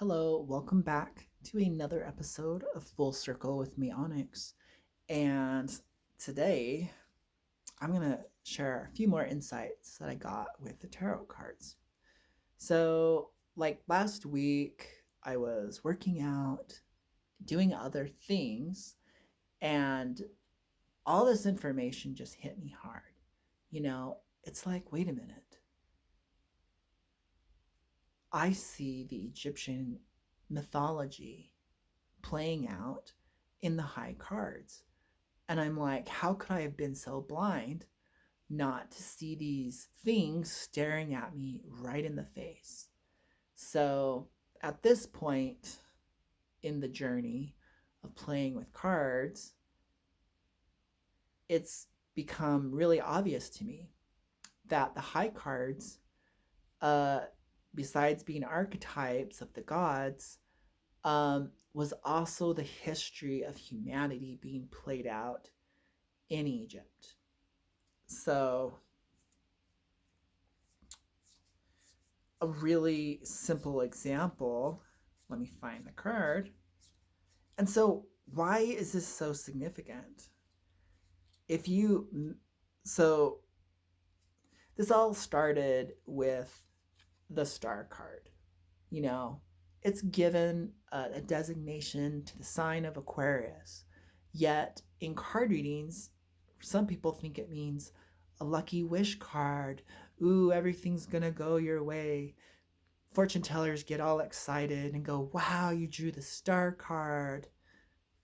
Hello, welcome back to another episode of Full Circle with me, Onyx. And today I'm going to share a few more insights that I got with the tarot cards. So, like last week, I was working out, doing other things, and all this information just hit me hard. It's like, wait a minute. I see the Egyptian mythology playing out in the high cards. And I'm like, how could I have been so blind not to see these things staring at me right in the face? So at this point in the journey of playing with cards, it's become really obvious to me that the high cards, uh, besides being archetypes of the gods, was also the history of humanity being played out in Egypt. So, a really simple example, let me find the card. And so, why is this so significant? If you, so this all started with the star card. You know, it's given a designation to the sign of Aquarius. Yet, in card readings, some people think it means a lucky wish card. Ooh, everything's gonna go your way. Fortune tellers get all excited and go, wow, you drew the star card.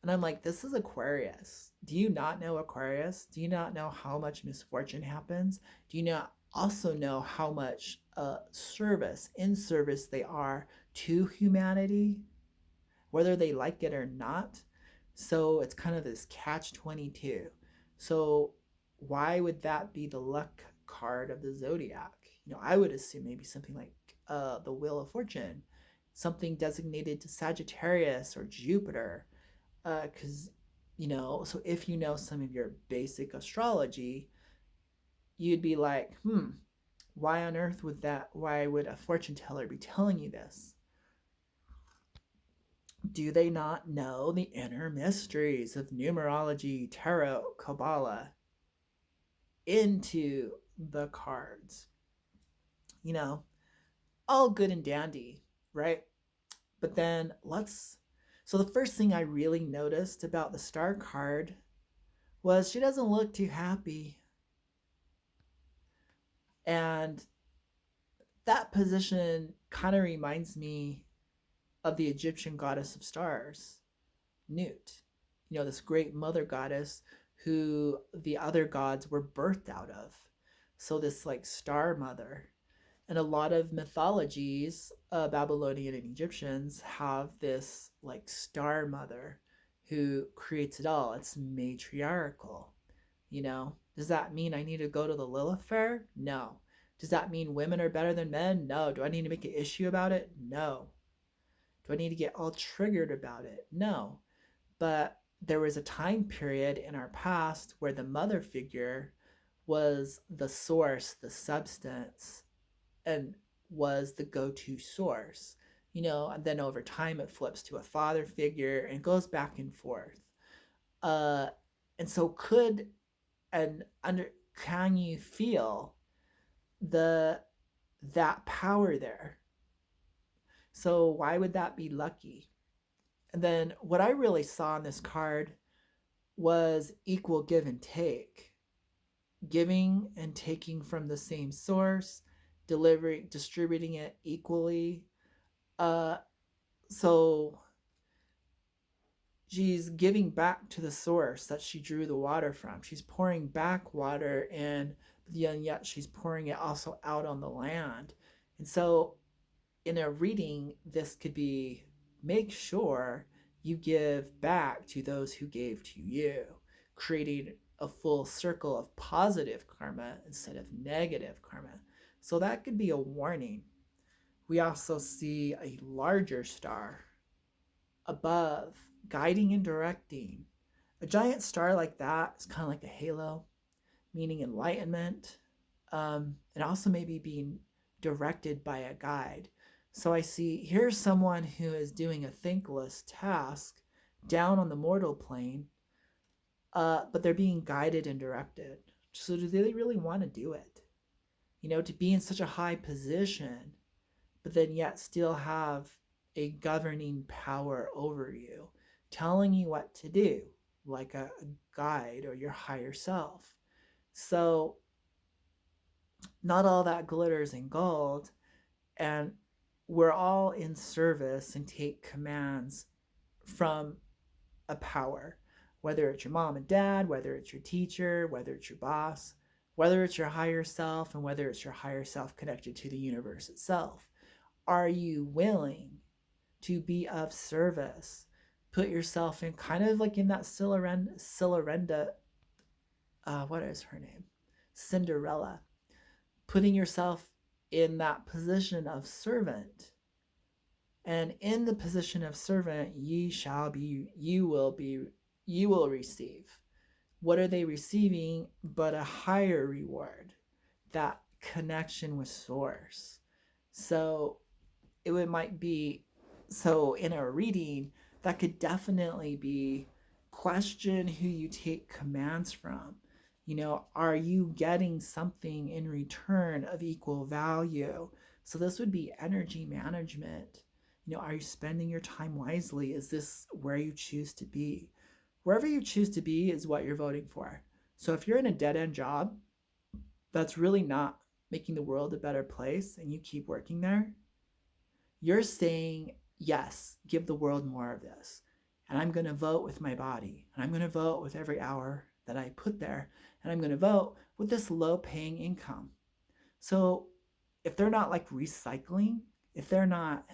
And I'm like, this is Aquarius. Do you not know Aquarius? Do you not know how much misfortune happens? Do you not also know how much in service they are to humanity, whether they like it or not? So it's kind of this catch 22. So why would that be the luck card of the zodiac? I would assume maybe something like the Wheel of Fortune, something designated to Sagittarius or Jupiter, because so if you know some of your basic astrology, you'd be like, why on earth why would a fortune teller be telling you this? Do they not know the inner mysteries of numerology, tarot, Kabbalah into the cards? You know, all good and dandy, right? But then so the first thing I really noticed about the star card was she doesn't look too happy. And that position kind of reminds me of the Egyptian goddess of stars, Nut. This great mother goddess who the other gods were birthed out of. So, this like star mother. And a lot of mythologies, Babylonian and Egyptians, have this like star mother who creates it all. It's matriarchal. Does that mean I need to go to the Lilith fair? No. Does that mean women are better than men? No. Do I need to make an issue about it? No. Do I need to get all triggered about it? No. But there was a time period in our past where the mother figure was the source, the substance, and was the go to source. And then over time it flips to a father figure and goes back and forth. Uh, and so can you feel the that power there? So why would that be lucky? And then what I really saw on this card was equal give and take, giving and taking from the same source, distributing it equally. Uh, so she's giving back to the source that she drew the water from. She's pouring back water, and yet she's pouring it also out on the land. And so in a reading, this could be make sure you give back to those who gave to you, creating a full circle of positive karma instead of negative karma. So that could be a warning. We also see a larger star above, guiding and directing. A giant star like that is kind of like a halo, meaning enlightenment, and also maybe being directed by a guide. So I see here's someone who is doing a thankless task down on the mortal plane, but they're being guided and directed. So do they really want to do it? To be in such a high position, but then yet still have a governing power over you, telling you what to do, like a guide or your higher self. So not all that glitters and gold, and we're all in service and take commands from a power, whether it's your mom and dad, whether it's your teacher, whether it's your boss, whether it's your higher self, and whether it's your higher self connected to the universe itself. Are you willing to be of service? Put yourself in kind of like in that Cinderella, what is her name? Cinderella. Putting yourself in that position of servant. And in the position of servant, you will receive. What are they receiving but a higher reward? That connection with source. So it might be, so in a reading, that could definitely be question who you take commands from. Are you getting something in return of equal value? So this would be energy management. Are you spending your time wisely? Is this where you choose to be? Wherever you choose to be is what you're voting for. So if you're in a dead end job that's really not making the world a better place and you keep working there, you're saying, yes, give the world more of this. And I'm going to vote with my body. And I'm going to vote with every hour that I put there. And I'm going to vote with this low paying income. So if they're not like recycling, if they're not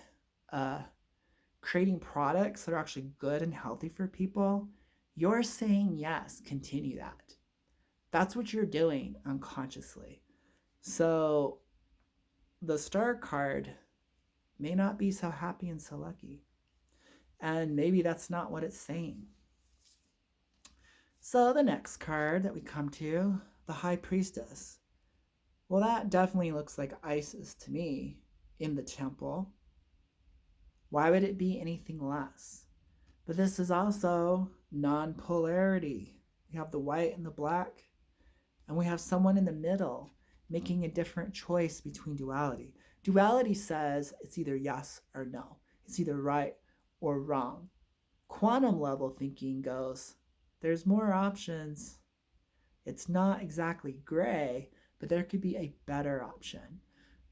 creating products that are actually good and healthy for people, you're saying, yes, continue that. That's what you're doing unconsciously. So the star card may not be so happy and so lucky. And maybe that's not what it's saying. So the next card that we come to, the High Priestess. Well, that definitely looks like Isis to me in the temple. Why would it be anything less? But this is also non-polarity. We have the white and the black, and we have someone in the middle making a different choice between duality. Duality says it's either yes or no. It's either right or wrong. Quantum level thinking goes, there's more options. It's not exactly gray, but there could be a better option.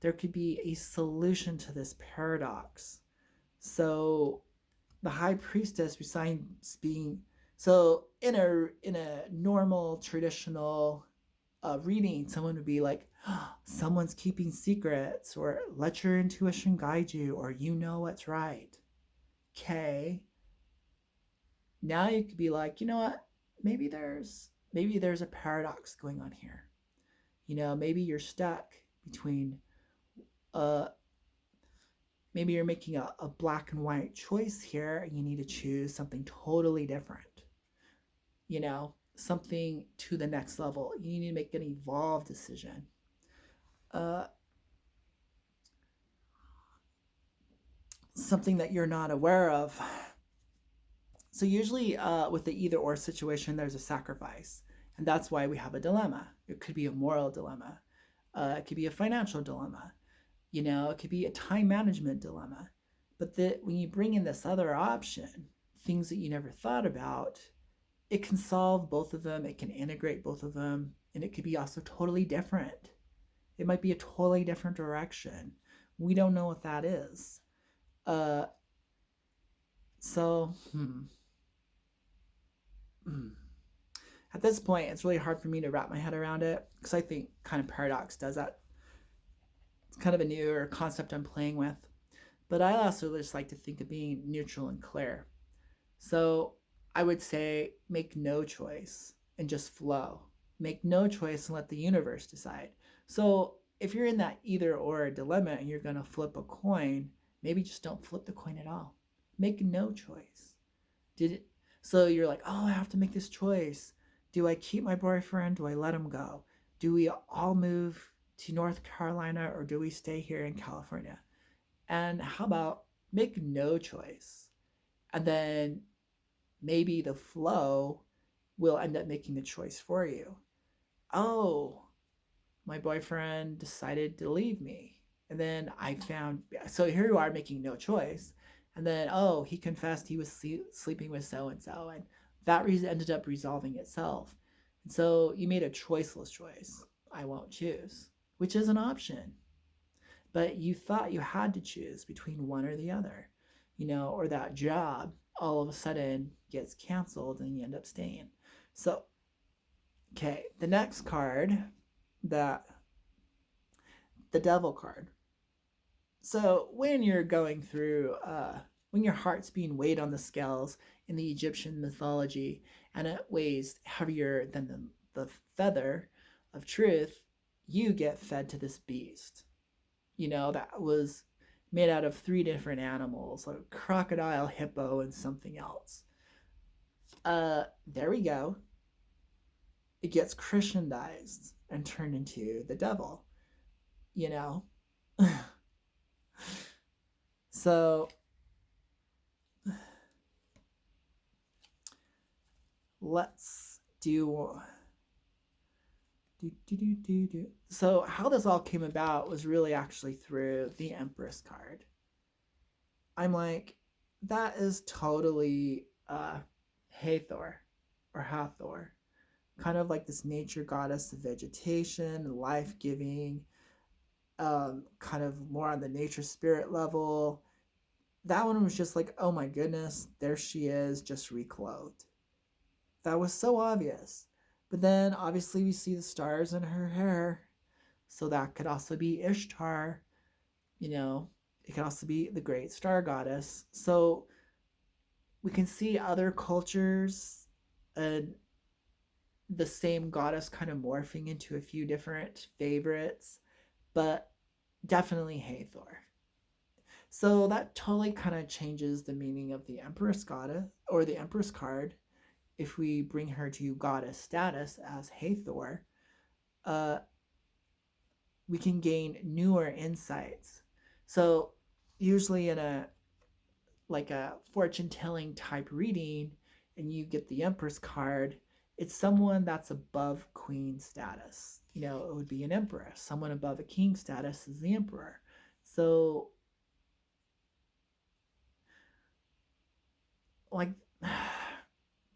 There could be a solution to this paradox. So the High Priestess, besides being, so in a normal traditional reading, someone would be like, oh, someone's keeping secrets, or let your intuition guide you, or you know what's right. Okay. Now you could be like, you know what? Maybe there's a paradox going on here. Maybe you're stuck between maybe you're making a black and white choice here and you need to choose something totally different. Something to the next level. You need to make an evolved decision. Something that you're not aware of. So usually with the either or situation, there's a sacrifice. And that's why we have a dilemma. It could be a moral dilemma. It could be a financial dilemma. It could be a time management dilemma. But when you bring in this other option, things that you never thought about, it can solve both of them. It can integrate both of them. And it could be also totally different. It might be a totally different direction. We don't know what that is. At this point, it's really hard for me to wrap my head around it because I think kind of paradox does that. It's kind of a newer concept I'm playing with. But I also just like to think of being neutral and clear. So I would say make no choice and just flow. Make no choice and let the universe decide. So if you're in that either or dilemma and you're going to flip a coin, maybe just don't flip the coin at all. Make no choice. So you're like, oh, I have to make this choice. Do I keep my boyfriend? Do I let him go? Do we all move to North Carolina or do we stay here in California? And how about make no choice? And then maybe the flow will end up making the choice for you. Oh, my boyfriend decided to leave me. And then I found, so here you are making no choice. And then, oh, he confessed he was sleeping with so and so. And that ended up resolving itself. And so you made a choiceless choice. I won't choose, which is an option. But you thought you had to choose between one or the other, or that job all of a sudden gets canceled and you end up staying. So, okay, the next card, that the devil card. So when you're going through, when your heart's being weighed on the scales in the Egyptian mythology, and it weighs heavier than the feather of truth, you get fed to this beast. That was made out of 3 different animals, like a crocodile, hippo, and something else. There we go. It gets Christianized and turned into the devil, you know? So let's do. So how this all came about was really actually through the Empress card. I'm like, that is totally Hathor or Hathor, kind of like this nature goddess of vegetation, life giving, kind of more on the nature spirit level. That one was just like, oh my goodness, there she is, just reclothed. That was so obvious. But then obviously we see the stars in her hair. So that could also be Ishtar. It could also be the great star goddess. So we can see other cultures and the same goddess kind of morphing into a few different favorites, but definitely Hathor. So that totally kind of changes the meaning of the Empress goddess or the Empress card. If we bring her to goddess status as Hathor, uh, we can gain newer insights. So usually in a fortune telling type reading and you get the Empress card, it's someone that's above queen status. It would be an empress. Someone above a king status is the emperor. So like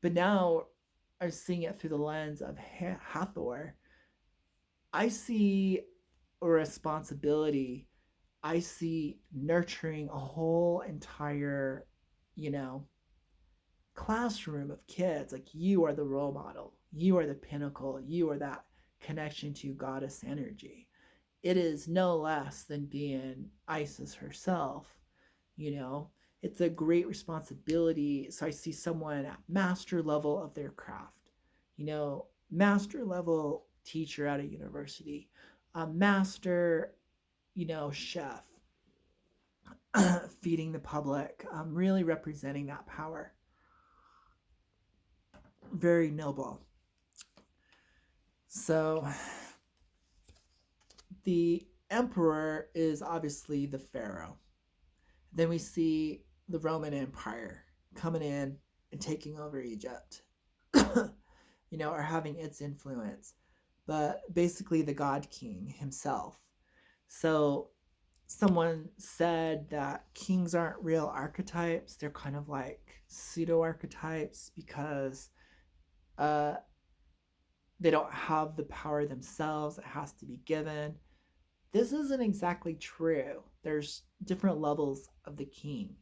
but now I'm seeing it through the lens of Hathor. I see a responsibility. I see nurturing a whole entire, you know, classroom of kids. Like, you are the role model, you are the pinnacle, you are that connection to goddess energy. It is no less than being Isis herself, you know. It's a great responsibility. So I see someone at master level of their craft, master level teacher at a university, a master, chef, feeding the public, really representing that power. Very noble. So the emperor is obviously the pharaoh. Then we see the Roman Empire coming in and taking over Egypt, or having its influence. But basically, the God King himself. So, someone said that kings aren't real archetypes, they're kind of like pseudo archetypes because uh, they don't have the power themselves, it has to be given. This isn't exactly true. There's different levels of the king.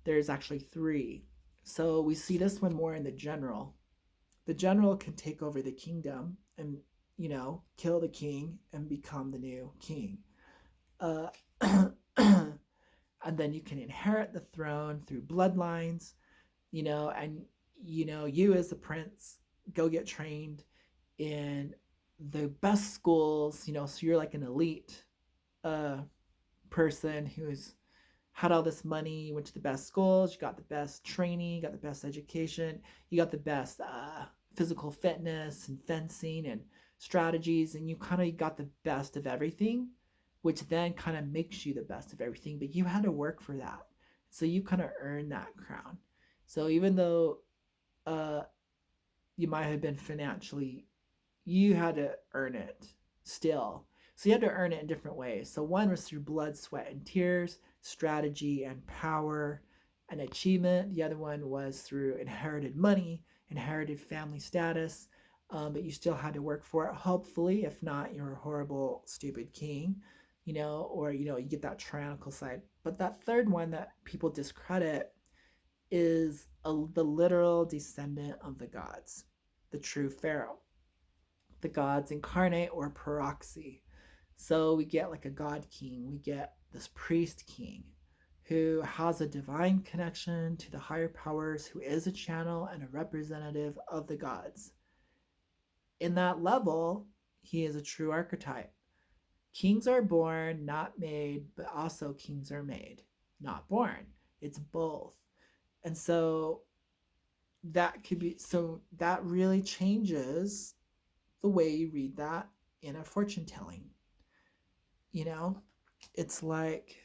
There's actually 3. So we see this one more in the general. The general can take over the kingdom and, kill the king and become the new king. Uh, and then you can inherit the throne through bloodlines, and, you as a prince go get trained in the best schools, so you're like an elite person who's had all this money, you went to the best schools, you got the best training, you got the best education, you got the best physical fitness and fencing and strategies, and you kind of got the best of everything. which then kind of makes you the best of everything, but you had to work for that. So you kind of earn that crown. So even though uh, you might have been financially, you had to earn it still. So you had to earn it in different ways. So one was through blood, sweat, and tears, strategy and power and achievement. The other one was through inherited money, inherited family status, but you still had to work for it, hopefully. If not, you're a horrible, stupid king, or, you get that tyrannical side. But that third one that people discredit is the literal descendant of the gods, the true pharaoh, the gods incarnate or proxy. So we get like a god king, we get this priest king who has a divine connection to the higher powers, who is a channel and a representative of the gods. In that level, he is a true archetype. Kings are born, not made, but also kings are made, not born. It's both. And so that really changes the way you read that in a fortune telling. You know, it's like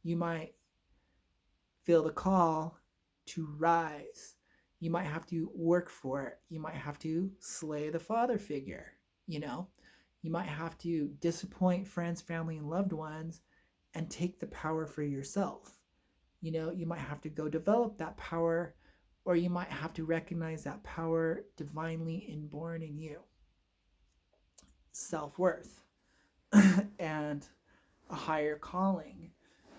you might feel the call to rise. You might have to work for it. You might have to slay the father figure. You know, you might have to disappoint friends, family, and loved ones and take the power for yourself. You might have to go develop that power, or you might have to recognize that power divinely inborn in you. Self worth and a higher calling,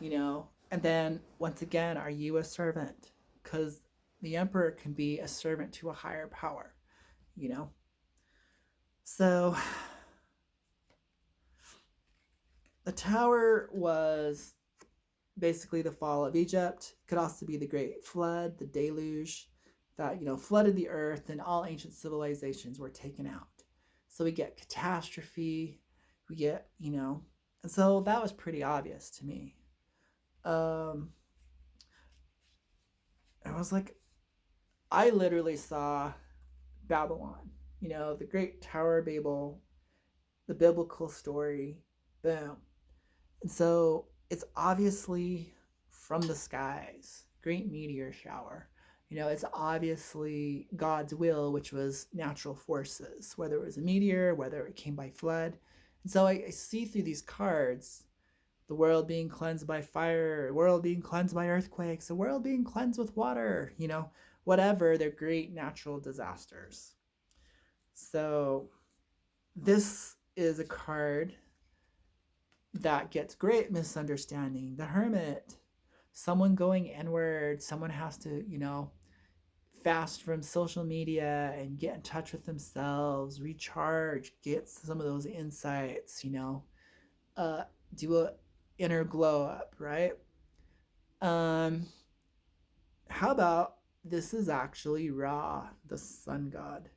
And then once again, are you a servant? Because the emperor can be a servant to a higher power, you know? So the tower was basically the fall of Egypt. It could also be the Great Flood, the deluge that, flooded the earth and all ancient civilizations were taken out. So we get catastrophe, we get, and so that was pretty obvious to me. I was like, I literally saw Babylon, the Great Tower of Babel, the biblical story, boom. And so it's obviously from the skies, great meteor shower. It's obviously God's will, which was natural forces, whether it was a meteor, whether it came by flood. And so I see through these cards the world being cleansed by fire, the world being cleansed by earthquakes, the world being cleansed with water, whatever, they're great natural disasters. So this is a card that gets great misunderstanding. The Hermit, someone going inward, someone has to, fast from social media and get in touch with themselves, recharge, get some of those insights, do a inner glow up, right? How about this is actually Ra, the sun god?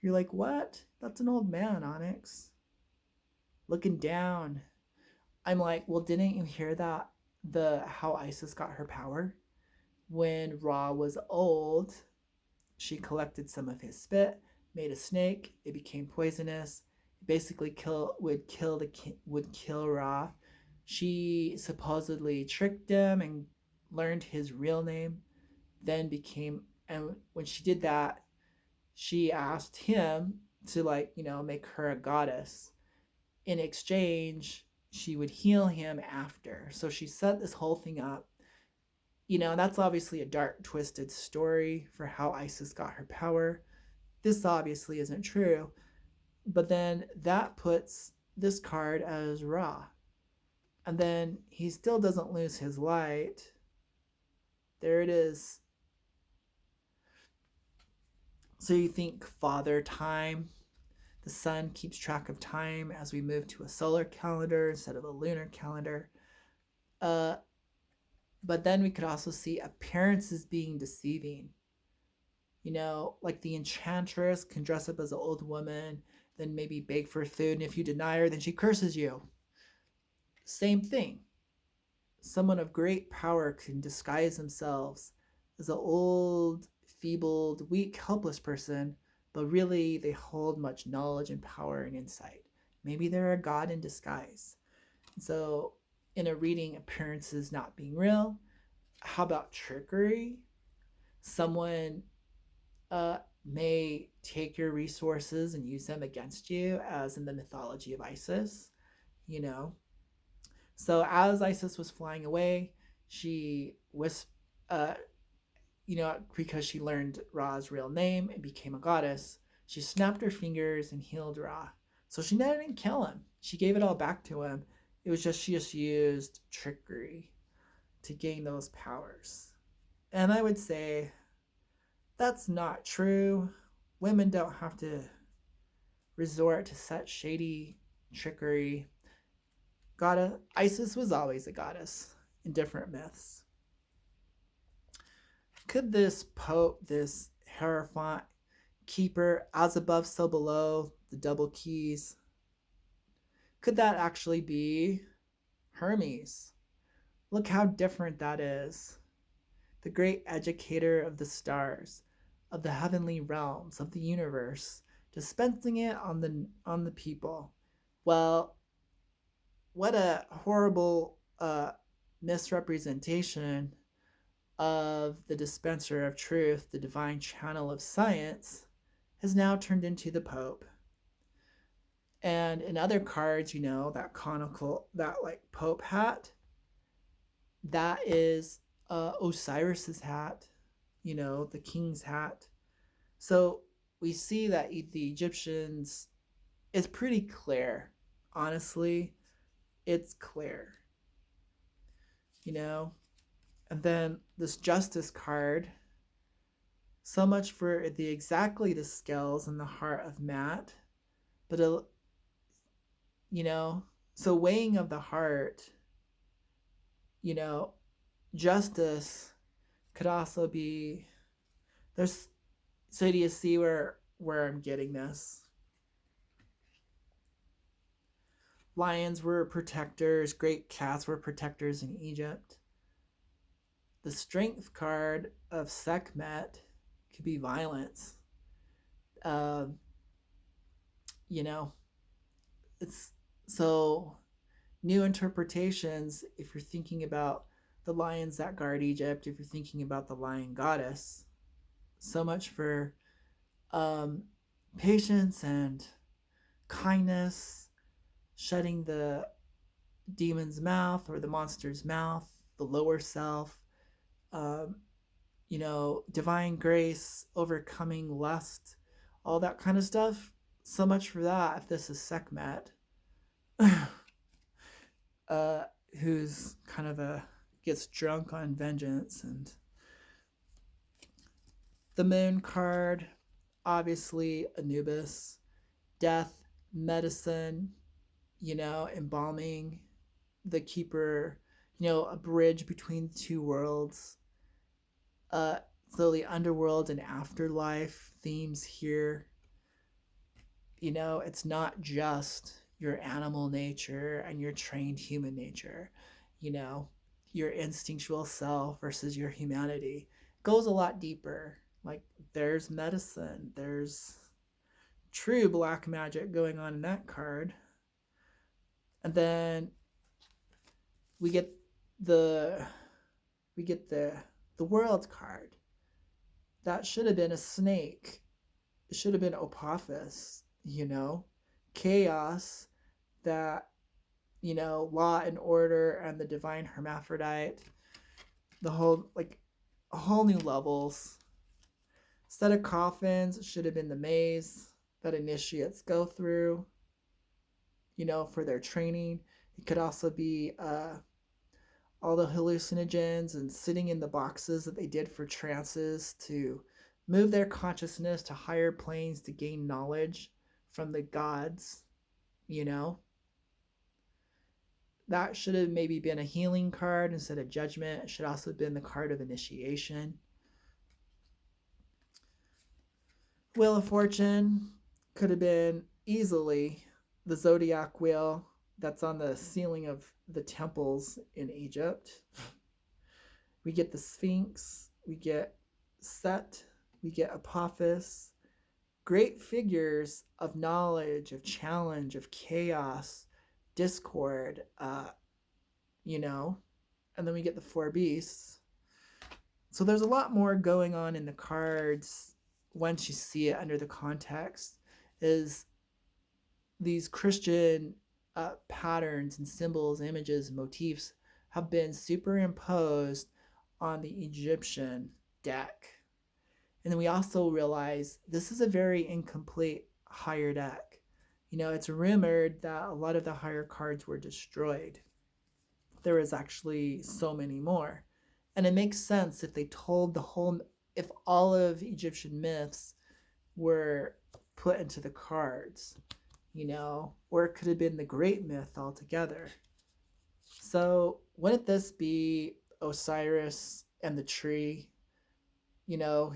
You're like, what? That's an old man, Onyx. Looking down. I'm like, well, didn't you hear that? How Isis got her power? When Ra was old, she collected some of his spit, made a snake. It became poisonous. It basically would kill Ra. She supposedly tricked him and learned his real name. And when she did that, she asked him to make her a goddess. In exchange, she would heal him after. So she set this whole thing up. That's obviously a dark, twisted story for how Isis got her power. This obviously isn't true. But then that puts this card as Ra. And then he still doesn't lose his light. There it is. So you think Father Time. The sun keeps track of time as we move to a solar calendar instead of a lunar calendar. But then we could also see appearances being deceiving. Like the enchantress can dress up as an old woman, then maybe beg for food, and if you deny her, then she curses you. Same thing. Someone of great power can disguise themselves as an old, feebled, weak, helpless person, but really they hold much knowledge and power and insight. Maybe they're a god in disguise. So, in a reading, appearances not being real. How about trickery? Someone may take your resources and use them against you, as in the mythology of Isis, you know. So, as Isis was flying away, she was, uh, because she learned Ra's real name and became a goddess, she snapped her fingers and healed Ra. So she didn't kill him. She gave it all back to him. It was just she just used trickery to gain those powers. And I would say that's not true. Women don't have to resort to such shady trickery. Goddess Isis was always a goddess in different myths. Could this Pope, this Hierophant keeper, as above, so below, the double keys, could that actually be Hermes? Look how different that is. The great educator of the stars, of the heavenly realms, of the universe, dispensing it on the people. Well, what a horrible misrepresentation of the dispenser of truth, the divine channel of science, has now turned into the Pope. And in other cards, that conical, that like Pope hat, that is Osiris's hat, the king's hat. So we see that the Egyptians, it's pretty clear. Honestly, it's clear. And then this Justice card, so much for exactly the scales in the heart of Matt, but so weighing of the heart, justice could also be there's. So do you see where I'm getting this? Lions were protectors, great cats were protectors in Egypt. The strength card of Sekhmet could be violence. Uh, it's so new interpretations. If you're thinking about the lions that guard Egypt, if you're thinking about the lion goddess, so much for patience and kindness, shutting the demon's mouth or the monster's mouth, the lower self, divine grace, overcoming lust, all that kind of stuff. So much for that. If this is Sekhmet, who's kind of gets drunk on vengeance. And the moon card, obviously Anubis, death, medicine, embalming, the keeper, a bridge between the two worlds. So the underworld and afterlife themes here. It's not just your animal nature and your trained human nature. Your instinctual self versus your humanity goes a lot deeper. Like there's medicine, there's true black magic going on in that card. And then we get the world card. That should have been a snake. It should have been Apophis, chaos, that, law and order and the divine hermaphrodite, the whole, like, a whole new levels. Instead of coffins, it should have been the maze that initiates go through, for their training. It could also be all the hallucinogens and sitting in the boxes that they did for trances to move their consciousness to higher planes to gain knowledge from the gods, That should have maybe been a healing card instead of judgment. It should also have been the card of initiation. Wheel of Fortune could have been easily the zodiac wheel that's on the ceiling of the temples in Egypt. We get the Sphinx, we get Set, we get Apophis. Great figures of knowledge, of challenge, of chaos, discord, you know, and then we get the four beasts. So there's a lot more going on in the cards once you see it under the context. Is these Christian patterns and symbols, images, motifs have been superimposed on the Egyptian deck. And then we also realize this is a very incomplete higher deck. You know, it's rumored that a lot of the higher cards were destroyed. There is actually so many more. And it makes sense if they told the whole, if all of Egyptian myths were put into the cards, you know, or it could have been the great myth altogether. So wouldn't this be Osiris and the tree? You know,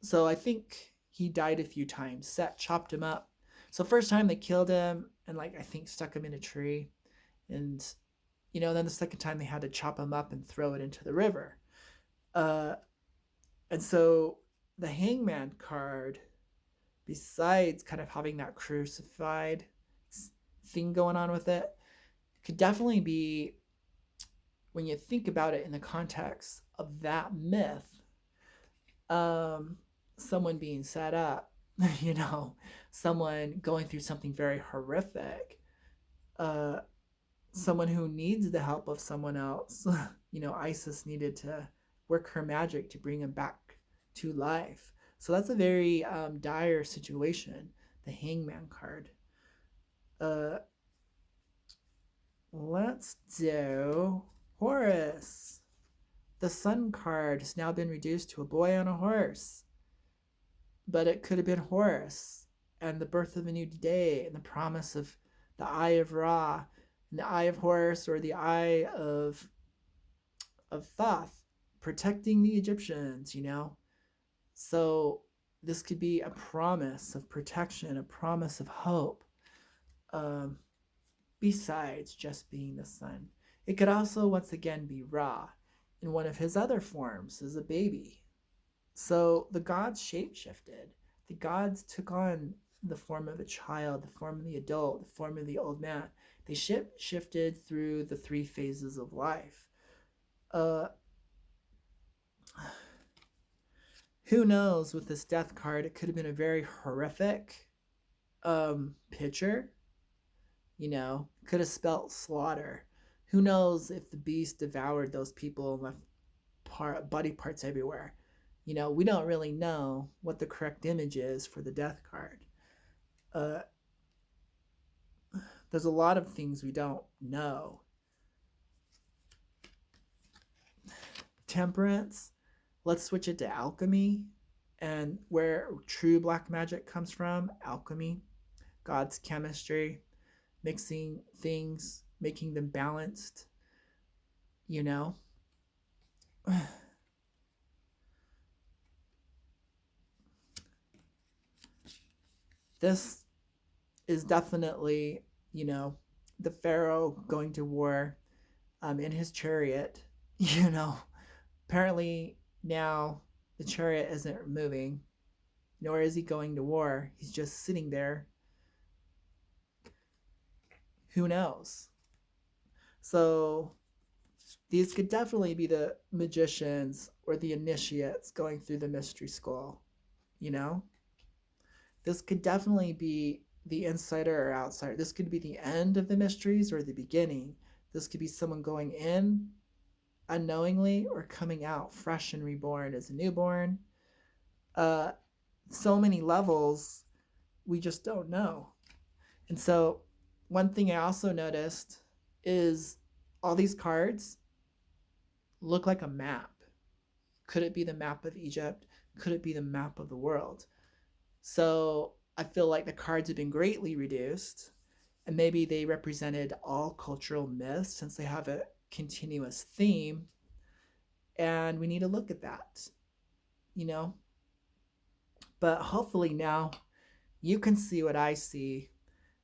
so I think he died a few times. Set chopped him up. So first time they killed him and like I think stuck him in a tree, and you know then the second time they had to chop him up and throw it into the river. Uh, and so the Hangman card, besides kind of having that crucified thing going on with it, could definitely be, when you think about it in the context of that myth, someone being set up, you know, someone going through something very horrific, uh, someone who needs the help of someone else. You know, Isis needed to work her magic to bring him back to life. So that's a very dire situation, the Hangman card. Uh, let's do Horus. The Sun card has now been reduced to a boy on a horse, but it could have been Horus and the birth of a new day and the promise of the Eye of Ra and the Eye of Horus, or the Eye of Thoth, protecting the Egyptians, you know? So this could be a promise of protection, a promise of hope, um, besides just being the sun. It could also, once again, be Ra in one of his other forms as a baby. So the gods shapeshifted. The gods took on the form of a child, the form of the adult, the form of the old man. They shifted through the three phases of life. Uh, who knows, with this death card, it could have been a very horrific picture. You know, could have spelt slaughter. Who knows if the beast devoured those people and left body parts everywhere. You know, we don't really know what the correct image is for the death card. Uh, there's a lot of things we don't know. Temperance, let's switch it to alchemy, and where true black magic comes from. Alchemy, God's chemistry, mixing things, making them balanced, you know. This is definitely, you know, the Pharaoh going to war in his chariot. You know, apparently now the chariot isn't moving, nor is he going to war. He's just sitting there. Who knows? So these could definitely be the magicians or the initiates going through the mystery school, you know? This could definitely be the insider or outsider. This could be the end of the mysteries or the beginning. This could be someone going in unknowingly or coming out fresh and reborn as a newborn. So many levels we just don't know. And so one thing I also noticed is all these cards look like a map. Could it be the map of Egypt? Could it be the map of the world? So I feel like the cards have been greatly reduced, and maybe they represented all cultural myths since they have a continuous theme, and we need to look at that, you know? But hopefully now you can see what I see,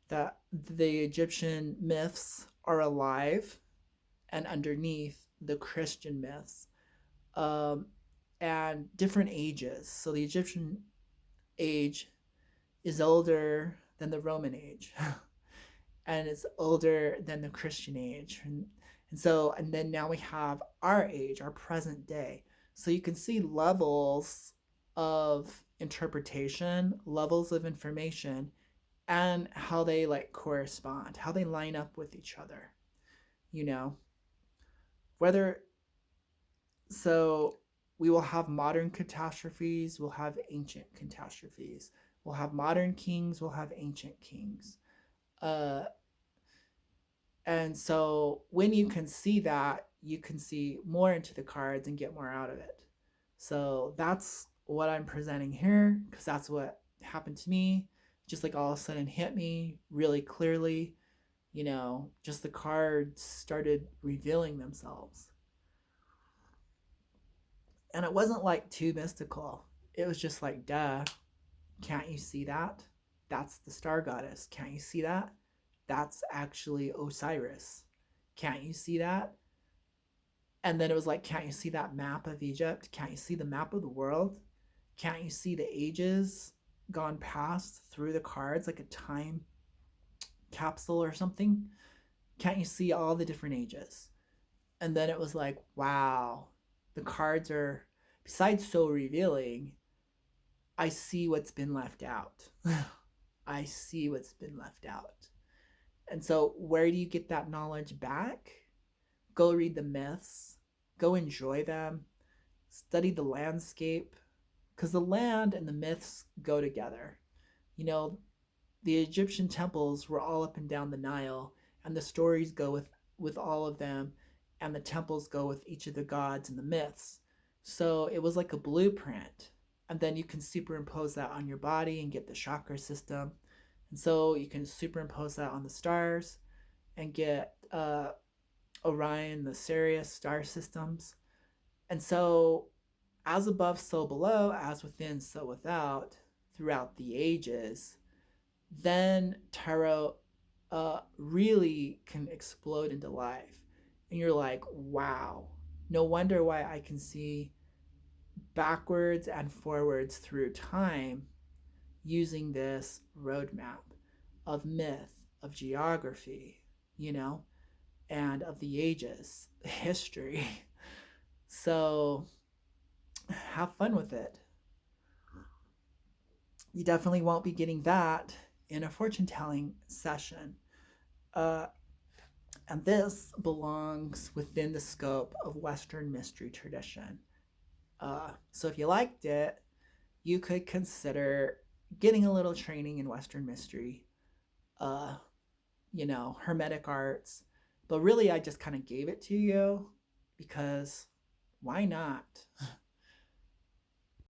that the Egyptian myths are alive and underneath the Christian myths, um, and different ages. So the Egyptian age is older than the Roman age. and it's older than the Christian age. And then now we have our age, our present day. So you can see levels of interpretation, levels of information, and how they like correspond, how they line up with each other. You know, whether so we will have modern catastrophes, we'll have ancient catastrophes. We'll have modern kings, we'll have ancient kings. Uh, and so when you can see that, you can see more into the cards and get more out of it. So that's what I'm presenting here because that's what happened to me. Just like all of a sudden hit me really clearly. Just the cards started revealing themselves. And it wasn't like too mystical. It was just like, duh, can't you see that? That's the star goddess. Can't you see that? That's actually Osiris. Can't you see that? And then it was like, can't you see that map of Egypt? Can't you see the map of the world? Can't you see the ages gone past through the cards like a time capsule or something? Can't you see all the different ages? And then it was like, wow, the cards are, besides so revealing, I see what's been left out. I see what's been left out. And so, where do you get that knowledge back? Go read the myths, go enjoy them, study the landscape, because the land and the myths go together. You know, the Egyptian temples were all up and down the Nile, and the stories go with all of them, and the temples go with each of the gods and the myths. So it was like a blueprint. And then you can superimpose that on your body and get the chakra system. And so you can superimpose that on the stars and get Orion, the Sirius star systems. And so, as above, so below, as within, so without, throughout the ages, then tarot really can explode into life. And you're like, wow, no wonder why I can see backwards and forwards through time using this roadmap of myth, of geography, you know, and of the ages, history. So have fun with it. You definitely won't be getting that in a fortune telling session. Uh, and this belongs within the scope of Western mystery tradition. So if you liked it, you could consider getting a little training in Western mystery, uh, Hermetic arts. But really, I just kind of gave it to you because why not?